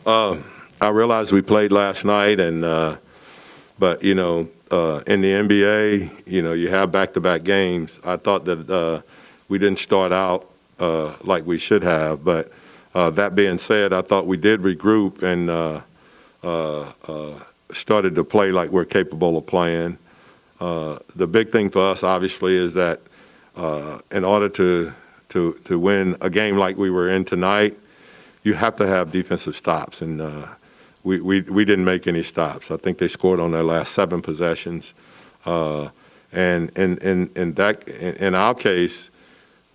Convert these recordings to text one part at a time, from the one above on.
I realized we played last night, but in the NBA, you have back-to-back games. I thought that we didn't start out like we should have, but that being said, I thought we did regroup and started to play like we're capable of playing. The big thing for us, obviously, is that in order to win a game like we were in tonight, you have to have defensive stops, and we didn't make any stops. I think they scored on their last 7 possessions, and in our case,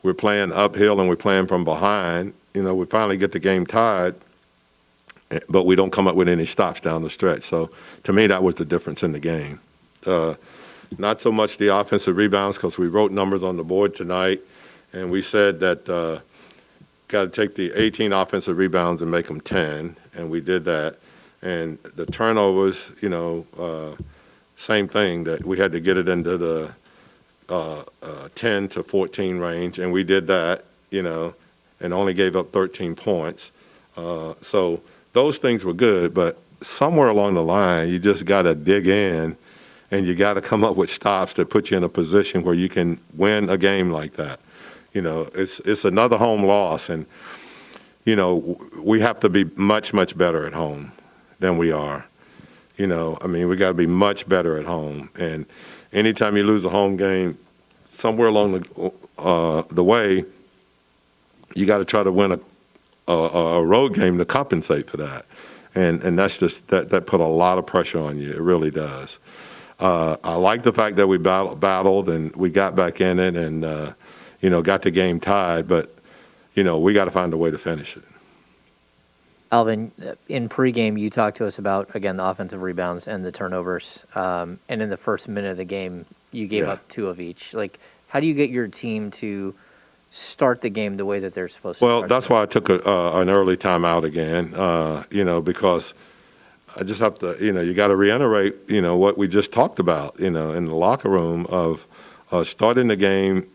we're playing uphill and we're playing from behind. We finally get the game tied, but we don't come up with any stops down the stretch. So to me, that was the difference in the game. Not so much the offensive rebounds, because we wrote numbers on the board tonight, and we said that got to take the 18 offensive rebounds and make them 10, and we did that. And the turnovers, same thing, that we had to get it into the 10 to 14 range, and we did that, and only gave up 13 points. So those things were good, but somewhere along the line, you just got to dig in, and you got to come up with stops that put you in a position where you can win a game like that. It's another home loss, and we have to be much, much better at home than we are. We got to be much better at home. And anytime you lose a home game, somewhere along the way, you got to try to win a road game to compensate for that. And that's just that put a lot of pressure on you. It really does. I like the fact that we battled and we got back in it and got the game tied, but we got to find a way to finish it. Alvin, in pregame, you talked to us about, again, the offensive rebounds and the turnovers. And in the first minute of the game, you gave up 2 of each. Like, how do you get your team to start the game the way that they're supposed to? Well, that's why I took an early timeout again, because I just have to, you got to reiterate, what we just talked about, in the locker room of starting the game.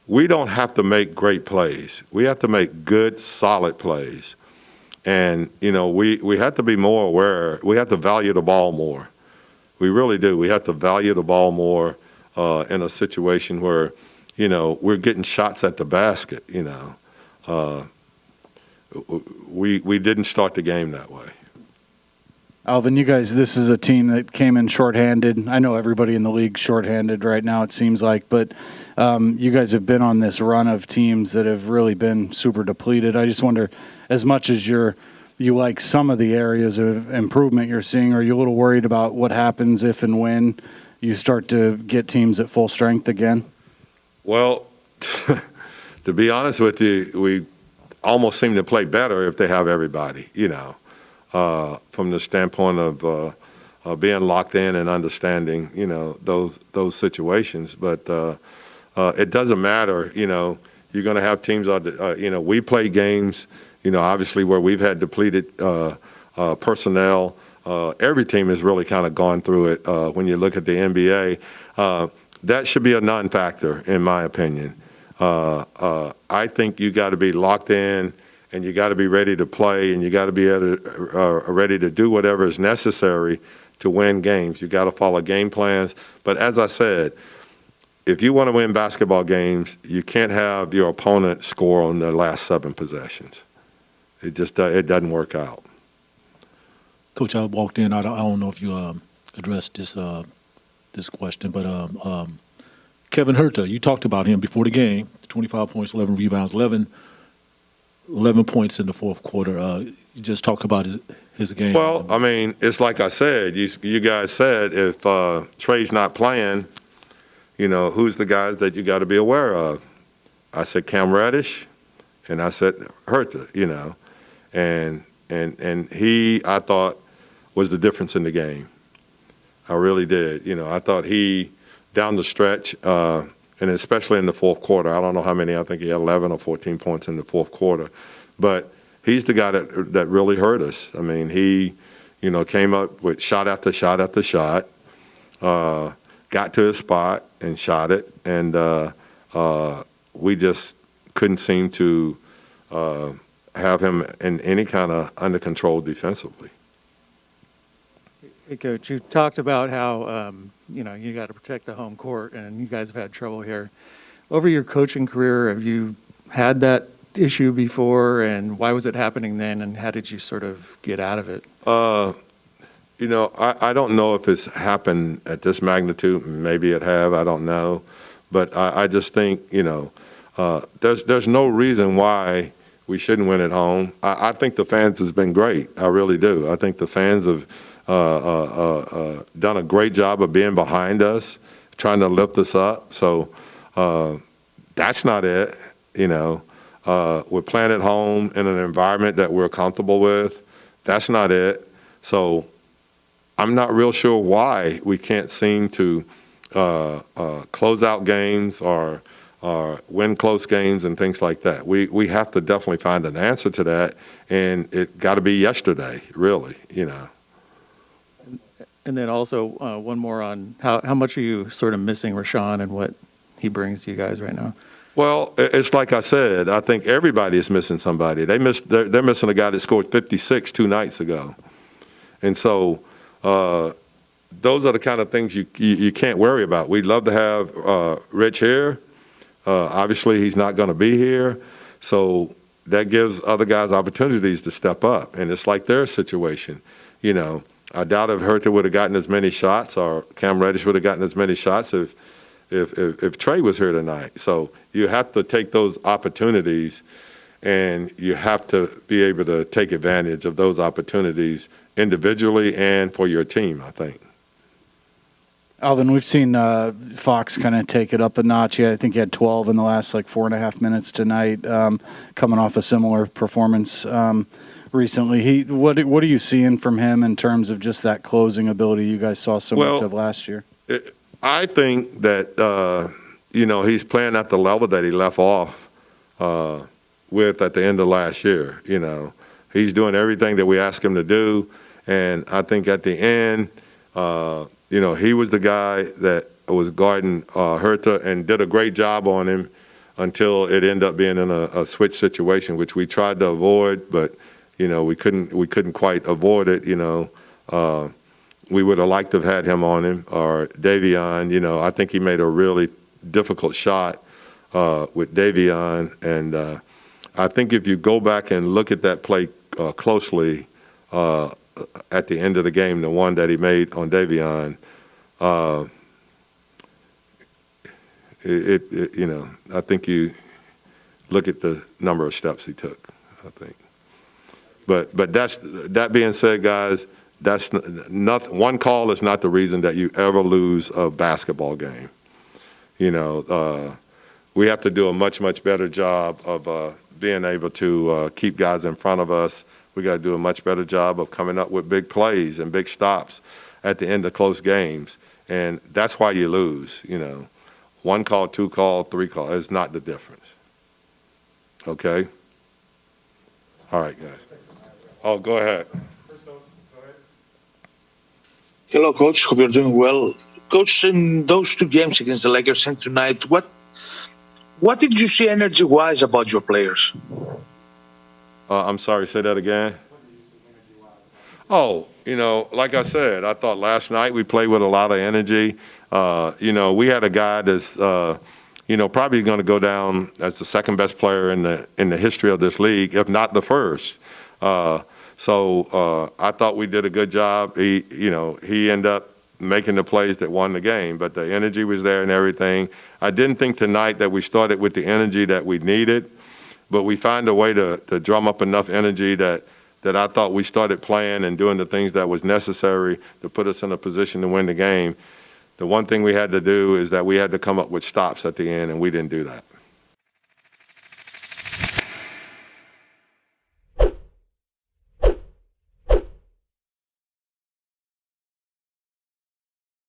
We don't have to make great plays. We have to make good, solid plays. And, we have to be more aware. We have to value the ball more. We really do. We have to value the ball more in a situation where, we're getting shots at the basket, We didn't start the game that way. Alvin, you guys, this is a team that came in shorthanded. I know everybody in the league shorthanded right now, it seems like, but you guys have been on this run of teams that have really been super depleted. I just wonder, as much as you like some of the areas of improvement you're seeing, are you a little worried about what happens if and when you start to get teams at full strength again? Well, to be honest with you, we almost seem to play better if they have everybody, from the standpoint of being locked in and understanding, those situations. But it doesn't matter, you're going to have teams, we play games, obviously where we've had depleted personnel. Every team has really kind of gone through it when you look at the NBA. That should be a non-factor, in my opinion. I think you got to be locked in, and you got to be ready to play, and you got to be ready to do whatever is necessary to win games. You got to follow game plans. But as I said, if you want to win basketball games, you can't have your opponent score on their last 7 possessions. It doesn't work out. Coach, I walked in. I don't know if you addressed this question, but Kevin Huerter, you talked about him before the game. 25 points, 11 rebounds, 11 points in the fourth quarter. You just talk about his game. Well, it's like I said. You guys said if Trey's not playing, who's the guys that you got to be aware of? I said Cam Reddish, and I said Huerter, and he, I thought, was the difference in the game. I really did. I thought he, down the stretch, and especially in the fourth quarter, I don't know how many, I think he had 11 or 14 points in the fourth quarter. But he's the guy that really hurt us. He, came up with shot after shot after shot, got to his spot and shot it, and we just couldn't seem to have him in any kind of under control defensively. Hey, Coach, you talked about how, you got to protect the home court, and you guys have had trouble here. Over your coaching career, have you had that issue before, and why was it happening then, and how did you sort of get out of it? I don't know if it's happened at this magnitude. Maybe it have. I don't know. But I just think, there's no reason why we shouldn't win at home. I think the fans has been great. I really do. I think the fans have done a great job of being behind us, trying to lift us up. So that's not it. We're playing at home in an environment that we're comfortable with. That's not it. So I'm not real sure why we can't seem to close out games or win close games and things like that. We have to definitely find an answer to that, and it got to be yesterday, really. And then also one more on how much are you sort of missing Rashawn and what he brings to you guys right now? Well, it's like I said. I think everybody is missing somebody. They're missing a guy that scored 56 2 nights ago, and so those are the kind of things you can't worry about. We'd love to have Rich here. Obviously, he's not going to be here, so that gives other guys opportunities to step up, and it's like their situation. I doubt if Hertha would have gotten as many shots, or Cam Reddish would have gotten as many shots if Trey was here tonight. So you have to take those opportunities, and you have to be able to take advantage of those opportunities individually and for your team, I think. Alvin, we've seen Fox kind of take it up a notch. I think he had 12 in the last 4.5 minutes tonight, coming off a similar performance recently. What are you seeing from him in terms of just that closing ability you guys saw so much of last year? I think that he's playing at the level that he left off with at the end of last year. He's doing everything that we asked him to do, and I think at the end, he was the guy that was guarding Hertha and did a great job on him until it ended up being in a switch situation, which we tried to avoid, but we couldn't quite avoid it. We would have liked to have had him on him, or Davion. I think he made a really difficult shot with Davion, and I think if you go back and look at that play closely at the end of the game, the one that he made on Davion, I think you look at the number of steps he took, I think. But that being said, guys, that's not one call is not the reason that you ever lose a basketball game. We have to do a much better job of being able to keep guys in front of us. We got to do a much better job of coming up with big plays and big stops at the end of close games, and that's why you lose. One call, two call, three call is not the difference. Okay. All right, guys. Oh, go ahead. Hello, Coach. Hope you're doing well. Coach, in those two games against the Lakers and tonight, what did you see energy-wise about your players? I'm sorry, say that again. Oh, like I said, I thought last night we played with a lot of energy. We had a guy that's, probably going to go down as the second best player in the history of this league, if not the first. So I thought we did a good job. He ended up making the plays that won the game, but the energy was there and everything. I didn't think tonight that we started with the energy that we needed, but we found a way to drum up enough energy that I thought we started playing and doing the things that was necessary to put us in a position to win the game. The one thing we had to do is that we had to come up with stops at the end, and we didn't do that.